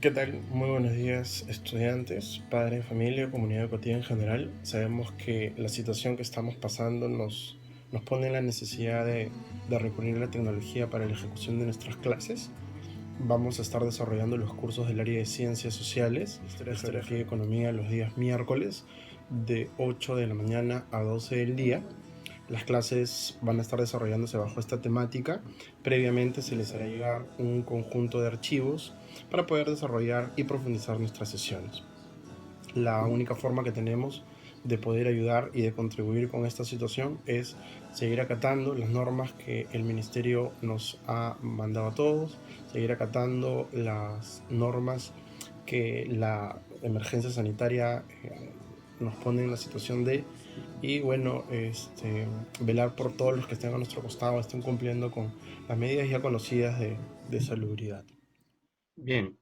¿Qué tal? Muy buenos días, estudiantes, padres de familia, comunidad educativa en general. Sabemos que la situación que estamos pasando nos pone en la necesidad de recurrir a la tecnología para la ejecución de nuestras clases. Vamos a estar desarrollando los cursos del área de ciencias sociales, historia, geografía y economía los días miércoles de 8 de la mañana a 12 del día. Las clases van a estar desarrollándose bajo esta temática. Previamente se les hará llegar un conjunto de archivos para poder desarrollar y profundizar nuestras sesiones. La única forma que tenemos de poder ayudar y de contribuir con esta situación es seguir acatando las normas que el Ministerio nos ha mandado a todos, seguir acatando las normas que la emergencia sanitaria nos pone en la situación de, y bueno, velar por todos los que estén a nuestro costado, estén cumpliendo con las medidas ya conocidas de salubridad. Bien,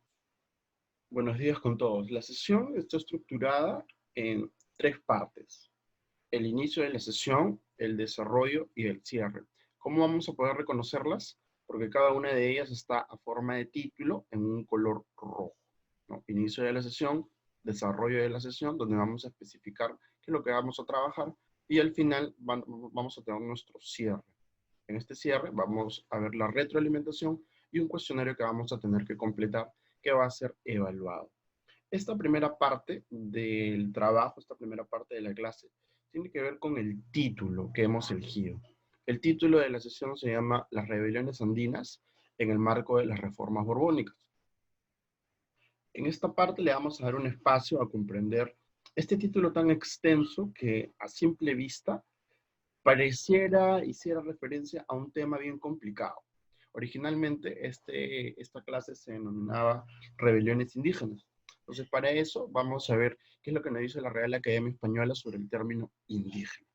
buenos días con todos. La sesión está estructurada en tres partes: el inicio de la sesión, el desarrollo y el cierre. ¿Cómo vamos a poder reconocerlas? Porque cada una de ellas está a forma de título en un color rojo, ¿no? Inicio de la sesión, desarrollo de la sesión, donde vamos a especificar qué es lo que vamos a trabajar, y al final vamos a tener nuestro cierre. En este cierre vamos a ver la retroalimentación y un cuestionario que vamos a tener que completar, que va a ser evaluado. Esta primera parte del trabajo, esta primera parte de la clase, tiene que ver con el título que hemos elegido. El título de la sesión se llama Las rebeliones andinas en el marco de las reformas borbónicas. En esta parte le vamos a dar un espacio a comprender este título tan extenso que a simple vista pareciera hiciera referencia a un tema bien complicado. Originalmente esta clase se denominaba rebeliones indígenas. Entonces, para eso vamos a ver qué es lo que nos dice la Real Academia Española sobre el término indígena.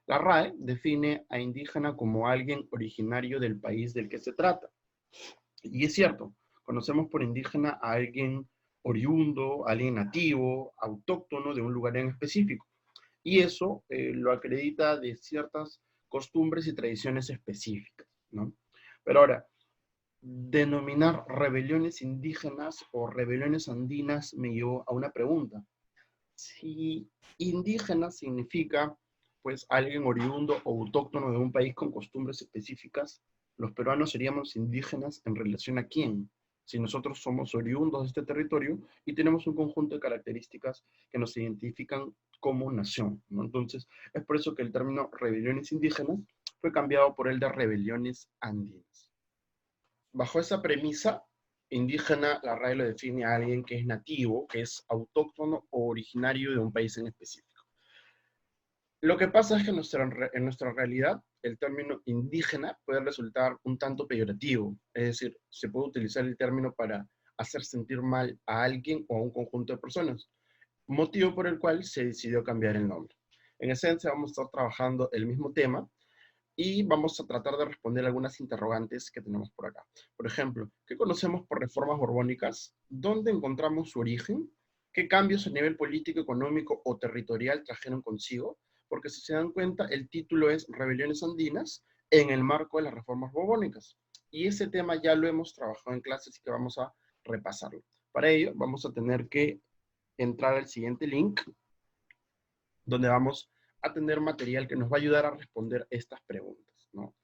La RAE define a indígena como alguien originario del país del que se trata. Y es cierto, conocemos por indígena a alguien oriundo, a alguien nativo, autóctono de un lugar en específico. Y eso lo acredita de ciertas costumbres y tradiciones específicas, ¿no? Pero ahora, denominar rebeliones indígenas o rebeliones andinas me llevó a una pregunta. Si indígena significa, pues, alguien oriundo o autóctono de un país con costumbres específicas, los peruanos seríamos indígenas en relación a quién, si nosotros somos oriundos de este territorio y tenemos un conjunto de características que nos identifican como nación, ¿no? Entonces, es por eso que el término rebeliones indígenas fue cambiado por el de rebeliones andinas. Bajo esa premisa, indígena, la RAE lo define a alguien que es nativo, que es autóctono o originario de un país en específico. Lo que pasa es que en nuestra realidad el término indígena puede resultar un tanto peyorativo, es decir, se puede utilizar el término para hacer sentir mal a alguien o a un conjunto de personas, motivo por el cual se decidió cambiar el nombre. En esencia vamos a estar trabajando el mismo tema, y vamos a tratar de responder algunas interrogantes que tenemos por acá. Por ejemplo, ¿qué conocemos por reformas borbónicas? ¿Dónde encontramos su origen? ¿Qué cambios a nivel político, económico o territorial trajeron consigo? Porque si se dan cuenta, el título es Rebeliones Andinas en el marco de las reformas borbónicas. Y ese tema ya lo hemos trabajado en clases y que vamos a repasarlo. Para ello, vamos a tener que entrar al siguiente link, donde vamos a tener material que nos va a ayudar a responder estas preguntas, ¿no?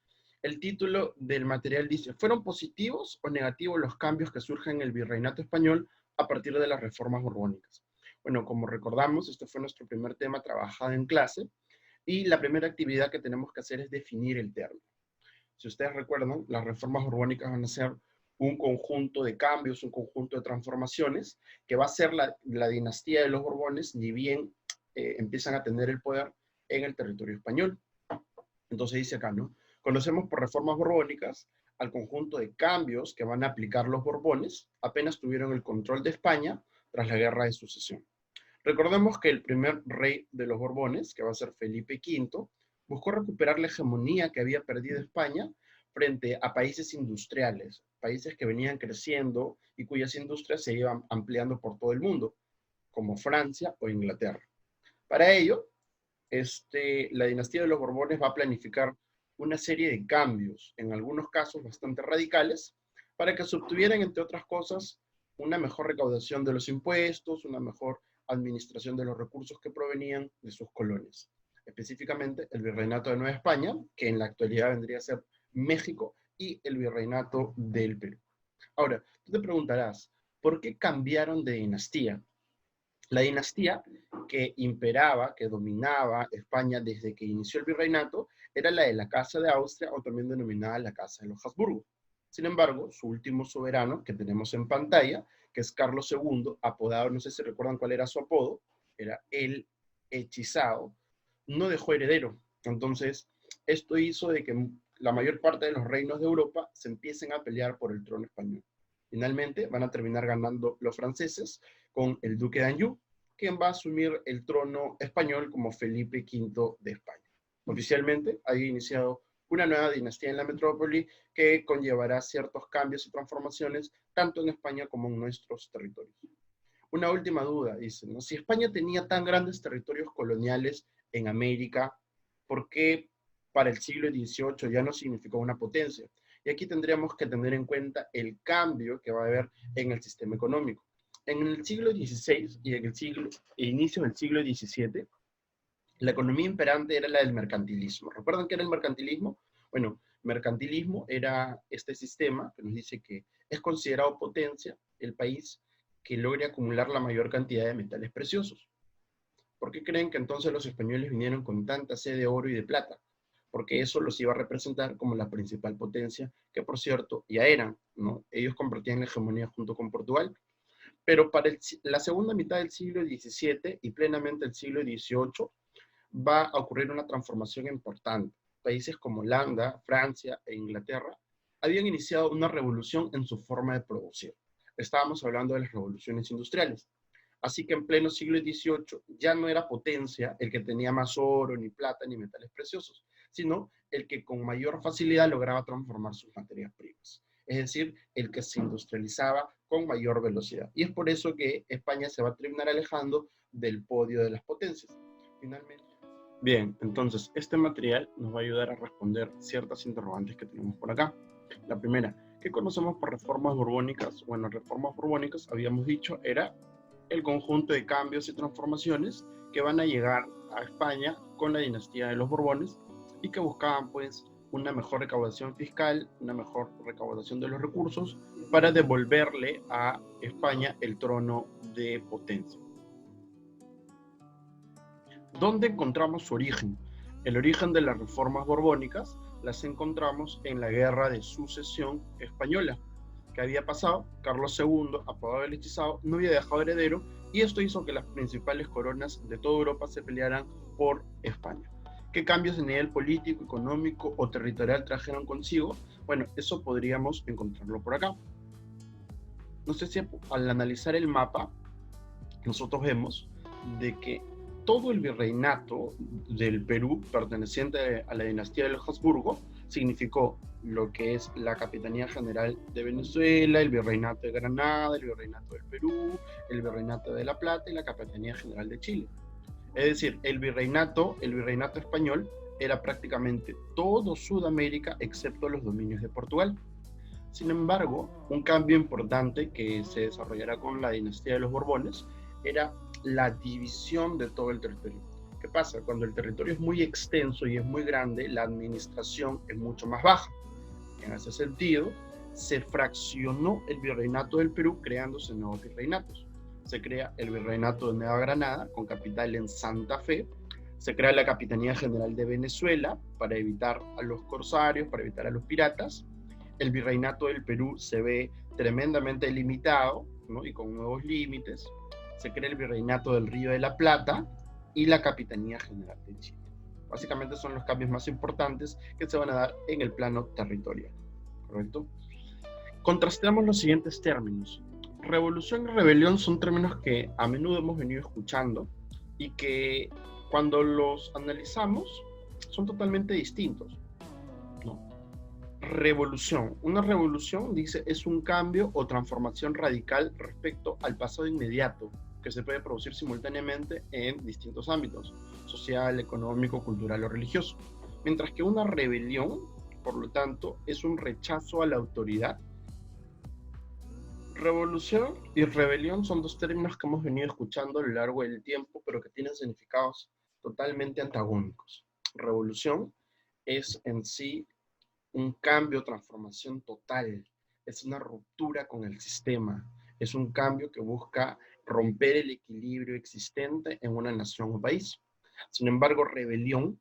El título del material dice: ¿fueron positivos o negativos los cambios que surgen en el virreinato español a partir de las reformas borbónicas? Bueno, como recordamos, este fue nuestro primer tema trabajado en clase, y la primera actividad que tenemos que hacer es definir el término. Si ustedes recuerdan, las reformas borbónicas van a ser un conjunto de cambios, un conjunto de transformaciones que va a ser la dinastía de los Borbones, ni bien empiezan a tener el poder en el territorio español. Entonces dice acá, ¿no? Conocemos por reformas borbónicas al conjunto de cambios que van a aplicar los Borbones apenas tuvieron el control de España tras la Guerra de Sucesión. Recordemos que el primer rey de los Borbones, que va a ser Felipe V, buscó recuperar la hegemonía que había perdido España frente a países industriales, países que venían creciendo y cuyas industrias se iban ampliando por todo el mundo, como Francia o Inglaterra. Para ello, la dinastía de los Borbones va a planificar una serie de cambios, en algunos casos bastante radicales, para que se obtuvieran, entre otras cosas, una mejor recaudación de los impuestos, una mejor administración de los recursos que provenían de sus colonias. Específicamente el Virreinato de Nueva España, que en la actualidad vendría a ser México, y el Virreinato del Perú. Ahora, tú te preguntarás, ¿por qué cambiaron de dinastía? La dinastía que imperaba, que dominaba España desde que inició el virreinato, era la de la Casa de Austria, o también denominada la Casa de los Habsburgo. Sin embargo, su último soberano, que tenemos en pantalla, que es Carlos II, apodado, no sé si recuerdan cuál era su apodo, era el Hechizado, no dejó heredero. Entonces, esto hizo de que la mayor parte de los reinos de Europa se empiecen a pelear por el trono español. Finalmente, van a terminar ganando los franceses con el duque de Anjou, quien va a asumir el trono español como Felipe V de España. Oficialmente, ha iniciado una nueva dinastía en la metrópoli que conllevará ciertos cambios y transformaciones tanto en España como en nuestros territorios. Una última duda, dice, ¿no? Si España tenía tan grandes territorios coloniales en América, ¿por qué para el siglo XVIII ya no significó una potencia? Y aquí tendríamos que tener en cuenta el cambio que va a haber en el sistema económico. En el siglo XVI y en el inicio del siglo XVII, la economía imperante era la del mercantilismo. ¿Recuerdan qué era el mercantilismo? Bueno, mercantilismo era este sistema que nos dice que es considerado potencia el país que logre acumular la mayor cantidad de metales preciosos. ¿Por qué creen que entonces los españoles vinieron con tanta sed de oro y de plata? Porque eso los iba a representar como la principal potencia, que por cierto ya eran, ¿no? Ellos compartían la hegemonía junto con Portugal, pero para la segunda mitad del siglo XVII y plenamente el siglo XVIII va a ocurrir una transformación importante. Países como Holanda, Francia e Inglaterra habían iniciado una revolución en su forma de producir. Estábamos hablando de las revoluciones industriales. Así que en pleno siglo XVIII ya no era potencia el que tenía más oro, ni plata, ni metales preciosos, sino el que con mayor facilidad lograba transformar sus materias primas. Es decir, el que se industrializaba con mayor velocidad. Y es por eso que España se va a terminar alejando del podio de las potencias. Finalmente. Bien, entonces este material nos va a ayudar a responder ciertas interrogantes que tenemos por acá. La primera, ¿qué conocemos por reformas borbónicas? Bueno, reformas borbónicas, habíamos dicho, era el conjunto de cambios y transformaciones que van a llegar a España con la dinastía de los Borbones y que buscaban pues una mejor recaudación fiscal, una mejor recaudación de los recursos para devolverle a España el trono de potencia. ¿Dónde encontramos su origen? El origen de las reformas borbónicas las encontramos en la Guerra de Sucesión Española. ¿Qué había pasado? Carlos II, apodado el Hechizado, no había dejado heredero y esto hizo que las principales coronas de toda Europa se pelearan por España. ¿Qué cambios en nivel político, económico o territorial trajeron consigo? Bueno, eso podríamos encontrarlo por acá. No sé si al analizar el mapa nosotros vemos de que todo el virreinato del Perú perteneciente a la dinastía de los Habsburgo significó lo que es la Capitanía General de Venezuela, el Virreinato de Granada, el Virreinato del Perú, el Virreinato de La Plata y la Capitanía General de Chile. Es decir, el virreinato español era prácticamente todo Sudamérica excepto los dominios de Portugal. Sin embargo, un cambio importante que se desarrollará con la dinastía de los Borbones era la división de todo el territorio. ¿Qué pasa? Cuando el territorio es muy extenso y es muy grande, la administración es mucho más baja. En ese sentido, se fraccionó el virreinato del Perú creándose nuevos virreinatos. Se crea el virreinato de Nueva Granada con capital en Santa Fe. Se crea la Capitanía General de Venezuela para evitar a los corsarios, para evitar a los piratas. El virreinato del Perú se ve tremendamente limitado, ¿no? Y con nuevos límites. Se crea el virreinato del Río de la Plata y la Capitanía General de Chile. Básicamente son los cambios más importantes que se van a dar en el plano territorial, ¿correcto? Contrastemos los siguientes términos. Revolución y rebelión son términos que a menudo hemos venido escuchando y que cuando los analizamos son totalmente distintos, ¿no? Revolución. Una revolución, dice, es un cambio o transformación radical respecto al pasado inmediato que se puede producir simultáneamente en distintos ámbitos, social, económico, cultural o religioso. Mientras que una rebelión, por lo tanto, es un rechazo a la autoridad, Revolución y rebelión son dos términos que hemos venido escuchando a lo largo del tiempo, pero que tienen significados totalmente antagónicos. Revolución es en sí un cambio, transformación total, es una ruptura con el sistema, es un cambio que busca romper el equilibrio existente en una nación o país. Sin embargo, rebelión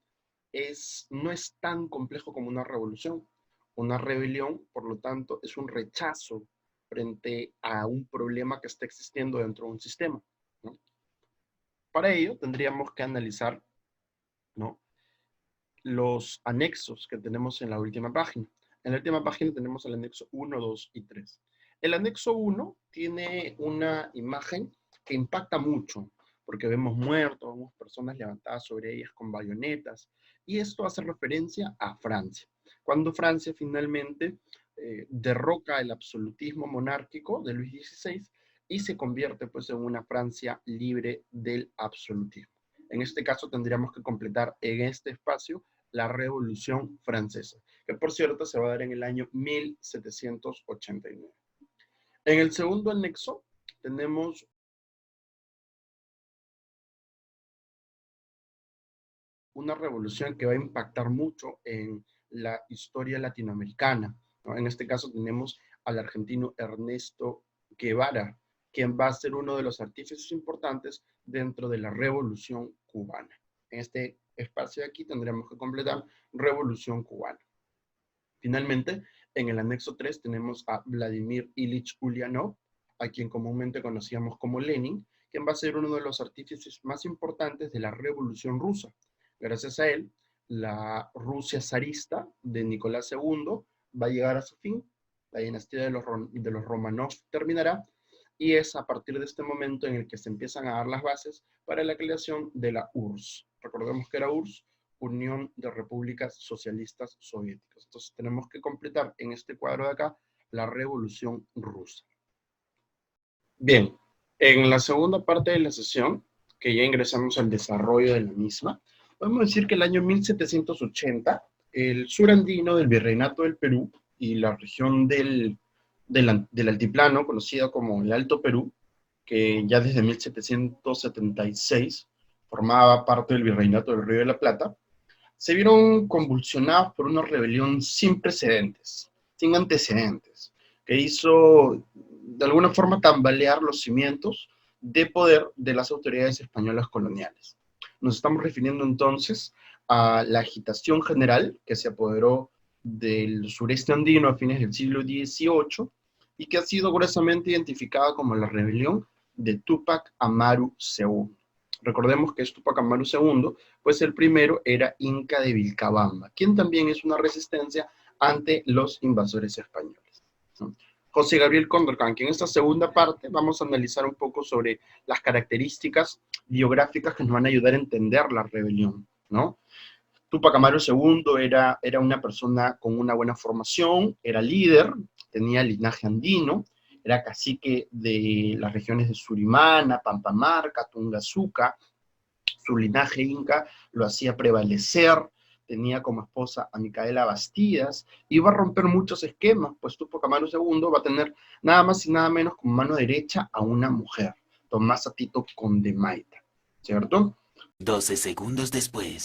no es tan complejo como una revolución. Una rebelión, por lo tanto, es un rechazo frente a un problema que está existiendo dentro de un sistema, ¿no? Para ello, tendríamos que analizar, ¿no?, los anexos que tenemos en la última página. En la última página tenemos el anexo 1, 2 y 3. El anexo 1 tiene una imagen que impacta mucho, porque vemos muertos, vemos personas levantadas sobre ellas con bayonetas, y esto hace referencia a Francia. Cuando Francia finalmente derroca el absolutismo monárquico de Luis XVI y se convierte pues en una Francia libre del absolutismo. En este caso tendríamos que completar en este espacio la Revolución Francesa, que por cierto se va a dar en el año 1789. En el segundo anexo tenemos una revolución que va a impactar mucho en la historia latinoamericana, ¿no? En este caso tenemos al argentino Ernesto Guevara, quien va a ser uno de los artífices importantes dentro de la Revolución Cubana. En este espacio de aquí tendremos que completar Revolución Cubana. Finalmente, en el anexo 3 tenemos a Vladimir Ilich Ulyanov, a quien comúnmente conocíamos como Lenin, quien va a ser uno de los artífices más importantes de la Revolución Rusa. Gracias a él, la Rusia zarista de Nicolás II va a llegar a su fin, la dinastía de los Romanov terminará, y es a partir de este momento en el que se empiezan a dar las bases para la creación de la URSS. Recordemos que era URSS, Unión de Repúblicas Socialistas Soviéticas. Entonces tenemos que completar en este cuadro de acá la Revolución Rusa. Bien, en la segunda parte de la sesión, que ya ingresamos al desarrollo de la misma, podemos decir que el año 1780, el sur andino del Virreinato del Perú y la región del altiplano, conocida como el Alto Perú, que ya desde 1776 formaba parte del Virreinato del Río de la Plata, se vieron convulsionados por una rebelión sin precedentes, sin antecedentes, que hizo de alguna forma tambalear los cimientos de poder de las autoridades españolas coloniales. Nos estamos refiriendo entonces a la agitación general que se apoderó del sureste andino a fines del siglo XVIII y que ha sido gruesamente identificada como la rebelión de Túpac Amaru II. Recordemos que es Túpac Amaru II, pues el primero era Inca de Vilcabamba, quien también es una resistencia ante los invasores españoles, ¿no? José Gabriel Condorcan, que en esta segunda parte vamos a analizar un poco sobre las características biográficas que nos van a ayudar a entender la rebelión, ¿no? Túpac Amaru II era una persona con una buena formación, era líder, tenía linaje andino, era cacique de las regiones de Surimana, Pampamarca, Tungazuca. Su linaje inca lo hacía prevalecer, tenía como esposa a Micaela Bastidas, y va a romper muchos esquemas, pues Túpac Amaru II va a tener nada más y nada menos como mano derecha a una mujer, Tomasa Tito Condemaita, ¿cierto? 12 segundos después.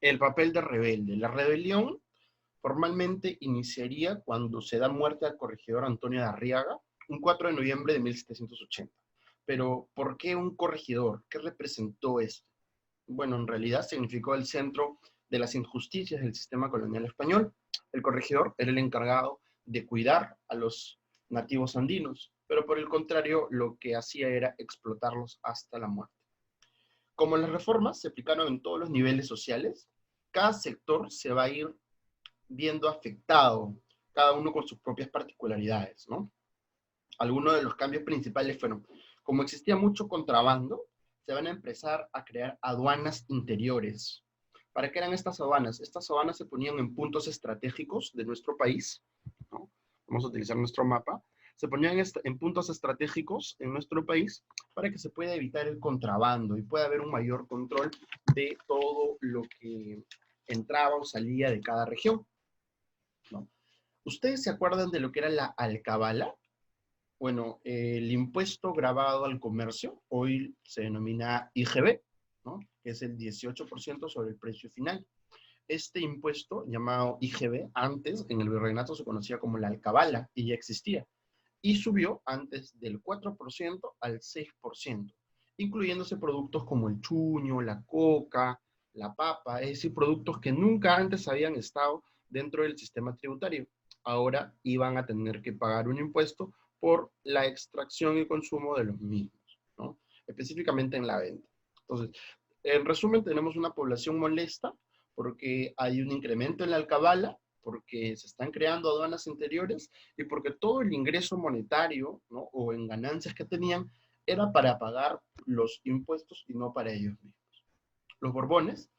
El papel de rebelde. La rebelión formalmente iniciaría cuando se da muerte al corregidor Antonio de Arriaga, un 4 de noviembre de 1780. Pero, ¿por qué un corregidor? ¿Qué representó esto? Bueno, en realidad significó el centro de las injusticias del sistema colonial español. El corregidor era el encargado de cuidar a los nativos andinos, pero por el contrario, lo que hacía era explotarlos hasta la muerte. Como las reformas se aplicaron en todos los niveles sociales, cada sector se va a ir viendo afectado, cada uno con sus propias particularidades, ¿no? Algunos de los cambios principales fueron, como existía mucho contrabando, se van a empezar a crear aduanas interiores. ¿Para qué eran estas aduanas? Estas aduanas se ponían en puntos estratégicos de nuestro país, ¿no? Vamos a utilizar nuestro mapa. Se ponían en puntos estratégicos en nuestro país para que se pueda evitar el contrabando y pueda haber un mayor control de todo lo que entraba o salía de cada región, ¿no? ¿Ustedes se acuerdan de lo que era la alcabala? Bueno, el impuesto grabado al comercio, hoy se denomina IGB, ¿no? Que es el 18% sobre el precio final. Este impuesto, llamado IGB, antes en el virreinato se conocía como la alcabala y ya existía. Y subió antes del 4% al 6%, incluyéndose productos como el chuño, la coca, la papa, es decir, productos que nunca antes habían estado dentro del sistema tributario. Ahora iban a tener que pagar un impuesto por la extracción y consumo de los mismos, ¿no? Específicamente en la venta. Entonces, en resumen, tenemos una población molesta porque hay un incremento en la alcabala, porque se están creando aduanas interiores y porque todo el ingreso monetario, ¿no? O en ganancias que tenían era para pagar los impuestos y no para ellos mismos. Los Borbones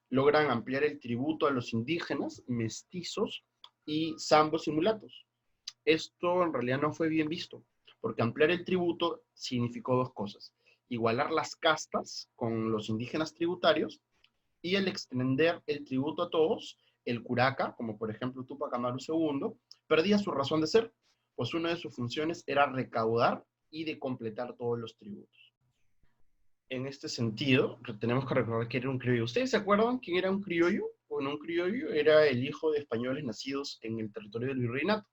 logran ampliar el tributo a los indígenas, mestizos y zambos y mulatos. Esto en realidad no fue bien visto, porque ampliar el tributo significó dos cosas: igualar las castas con los indígenas tributarios, y el extender el tributo a todos, el curaca, como por ejemplo Tupac Amaru II, perdía su razón de ser, pues una de sus funciones era recaudar y de completar todos los tributos. En este sentido, tenemos que recordar que era un criollo. ¿Ustedes se acuerdan quién era un criollo? Bueno, un criollo era el hijo de españoles nacidos en el territorio del virreinato.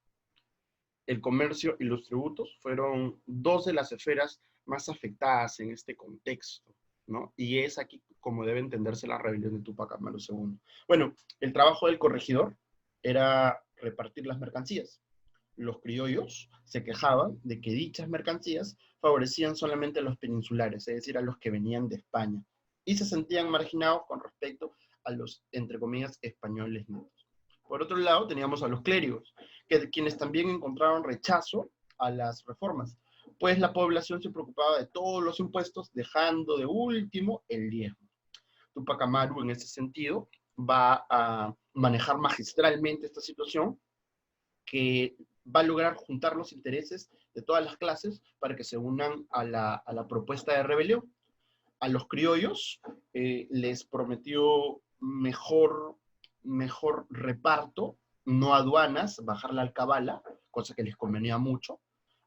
El comercio y los tributos fueron dos de las esferas más afectadas en este contexto, ¿no? Y es aquí como debe entenderse la rebelión de Tupac Amaru II. Bueno, el trabajo del corregidor era repartir las mercancías. Los criollos se quejaban de que dichas mercancías favorecían solamente a los peninsulares, es decir, a los que venían de España, y se sentían marginados con respecto a los, entre comillas, españoles netos. Por otro lado, teníamos a los clérigos, quienes también encontraron rechazo a las reformas, pues la población se preocupaba de todos los impuestos, dejando de último el diezmo. Tupac Amaru, en ese sentido, va a manejar magistralmente esta situación, que va a lograr juntar los intereses de todas las clases para que se unan a la propuesta de rebelión. A los criollos les prometió mejor reparto, no aduanas, bajar la alcabala, cosa que les convenía mucho.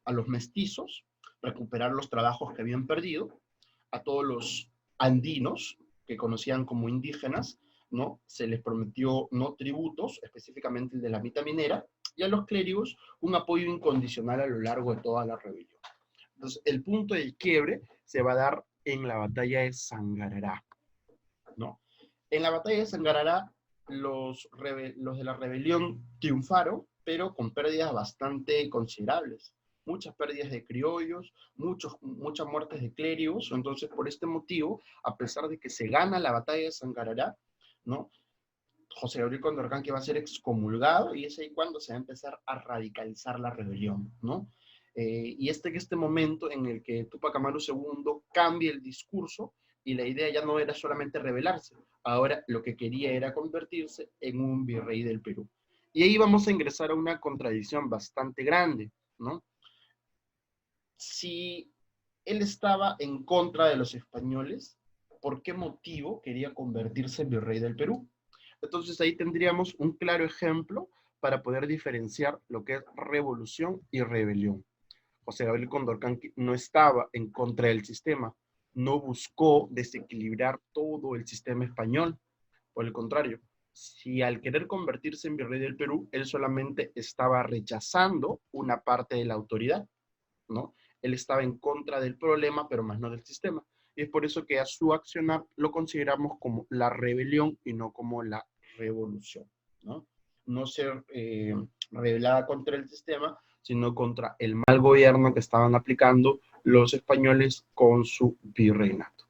A los mestizos, recuperar los trabajos que habían perdido. A todos los andinos, que conocían como indígenas, ¿no? Se les prometió no tributos, específicamente el de la mitad minera, y a los clérigos un apoyo incondicional a lo largo de toda la rebelión. Entonces, el punto del quiebre se va a dar en la batalla de Sangarará, ¿no? En la batalla de Sangarará, los de la rebelión triunfaron, pero con pérdidas bastante considerables. Muchas pérdidas de criollos, muchas muertes de clérigos. Entonces, por este motivo, a pesar de que se gana la batalla de Sangarará, ¿no? José Gabriel Condorcanqui va a ser excomulgado y es ahí cuando se va a empezar a radicalizar la rebelión, ¿no? Y este momento en el que Tupac Amaru II cambia el discurso y la idea ya no era solamente rebelarse, ahora lo que quería era convertirse en un virrey del Perú. Y ahí vamos a ingresar a una contradicción bastante grande, ¿no? Si él estaba en contra de los españoles, ¿por qué motivo quería convertirse en virrey del Perú? Entonces ahí tendríamos un claro ejemplo para poder diferenciar lo que es revolución y rebelión. José Gabriel Condorcanqui no estaba en contra del sistema, no buscó desequilibrar todo el sistema español. Por el contrario, si al querer convertirse en virrey del Perú, él solamente estaba rechazando una parte de la autoridad, ¿no? Él estaba en contra del problema, pero más no del sistema. Y es por eso que a su accionar lo consideramos como la rebelión y no como la revolución, ¿no? No ser rebelada contra el sistema, sino contra el mal gobierno que estaban aplicando los españoles con su virreinato.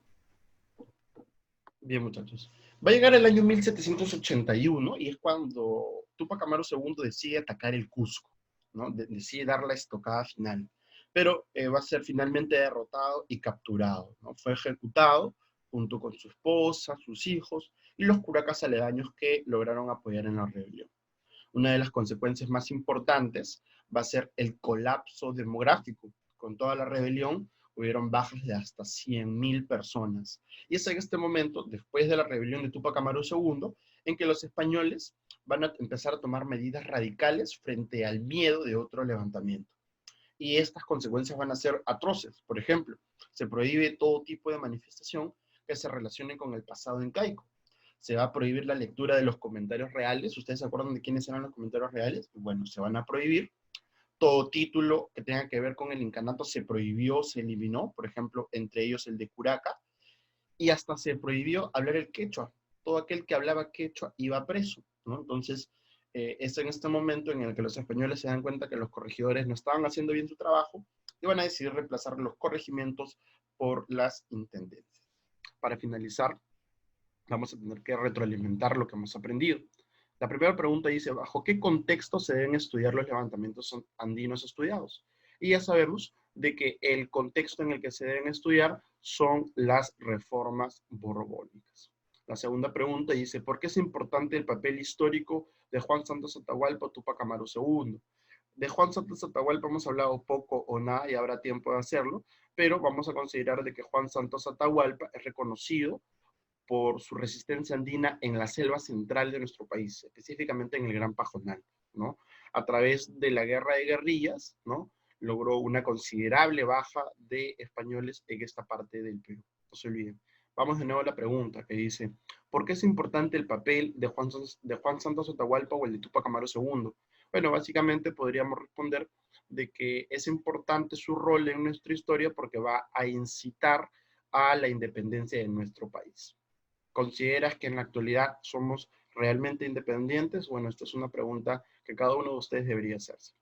Bien, muchachos. Va a llegar el año 1781 y es cuando Tupac Amaru II decide atacar el Cusco, ¿no? Decide dar la estocada final. Pero va a ser finalmente derrotado y capturado, ¿no? Fue ejecutado junto con su esposa, sus hijos y los curacas aledaños que lograron apoyar en la rebelión. Una de las consecuencias más importantes va a ser el colapso demográfico. Con toda la rebelión hubieron bajas de hasta 100.000 personas. Y es en este momento, después de la rebelión de Tupac Amaru II, en que los españoles van a empezar a tomar medidas radicales frente al miedo de otro levantamiento. y estas consecuencias van a ser atroces. Por ejemplo, se prohíbe todo tipo de manifestación que se relacione con el pasado incaico. Se va a prohibir la lectura de los comentarios reales. ¿Ustedes se acuerdan de quiénes eran los comentarios reales? Bueno, se van a prohibir. Todo título que tenga que ver con el incanato se prohibió, se eliminó, por ejemplo, entre ellos el de Curaca, y hasta se prohibió hablar el quechua. Todo aquel que hablaba quechua iba preso, ¿no? Entonces, es en este momento en el que los españoles se dan cuenta que los corregidores no estaban haciendo bien su trabajo y van a decidir reemplazar los corregimientos por las intendencias. Para finalizar, vamos a tener que retroalimentar lo que hemos aprendido. La primera pregunta dice, ¿bajo qué contexto se deben estudiar los levantamientos andinos estudiados? Y ya sabemos de que el contexto en el que se deben estudiar son las reformas borbónicas. La segunda pregunta dice, ¿por qué es importante el papel histórico de Juan Santos Atahualpa o Túpac Amaru II? De Juan Santos Atahualpa hemos hablado poco o nada y habrá tiempo de hacerlo, pero vamos a considerar de que Juan Santos Atahualpa es reconocido por su resistencia andina en la selva central de nuestro país, específicamente en el Gran Pajonal, ¿no? A través de la guerra de guerrillas, ¿no? Logró una considerable baja de españoles en esta parte del Perú. No se olviden. Vamos de nuevo a la pregunta que dice, ¿por qué es importante el papel de Juan Santos Atahualpa o el de Túpac Amaru II? Bueno, básicamente podríamos responder de que es importante su rol en nuestra historia porque va a incitar a la independencia de nuestro país. ¿Consideras que en la actualidad somos realmente independientes? Bueno, esta es una pregunta que cada uno de ustedes debería hacerse.